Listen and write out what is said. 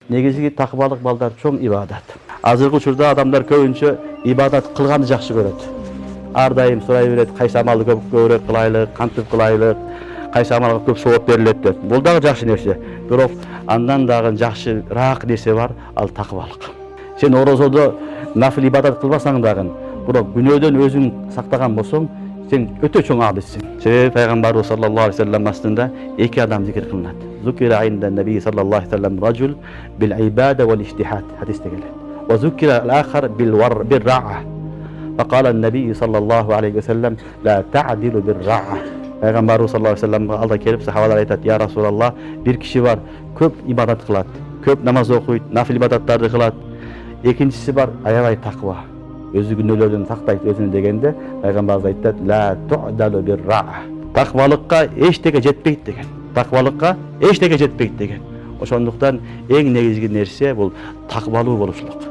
негизги такыбалык балдар чоң ибадат. Азыркы учурда адамдар көбүнчө ибадат кылганды жакшы көрөт. Ар дайым сурай берет, кайсы амалды көбүрөөк кылайлык, кантип кылайлык, кайсы амалга көп сооп берилет деп. Бул дагы жакшы нерсе. Бирок андан дагы жакшыраак нерсе бар, ал такыбалык. Сен орозодо нафил ибадат кылбасаң дагы, бирок күнөөдөн өзүң сактаган болсоң, сен өтө чоң абисиң. Себеби пайгамбарыбыз саллаллаху алейхи вассалам астында эки адам зикир кылынат. Зукира инда наби саллаллаху алейхи вассалам рajul bil ibada wal ijtihad hadisте келет. Wa zukira al-akhar bil ra'a. فقال النبي صلى الله عليه وسلم لا تعدل بالرعة. Пайгамбарыбыз саллаллаху алейхи вассалам алда келип сахабалар айтат: "Я Расулаллах, бир киши бар, көп ибадат кылат, көп намаз окуйт, нафил ибадаттарды кылат. Экинчиси бар, аябай таква. Өзү күнөөлөрдөн сактайт өзүнө" дегенде, пайгамбарыбыз айтат: "Ла ту'далу бир-ра'a." Таквалыкка эчтеке жетпейт деген. Таквалыкка эчтеке жетпейт деген. Ошондуктан эң негизги нерсе бул таквалуу болушулук.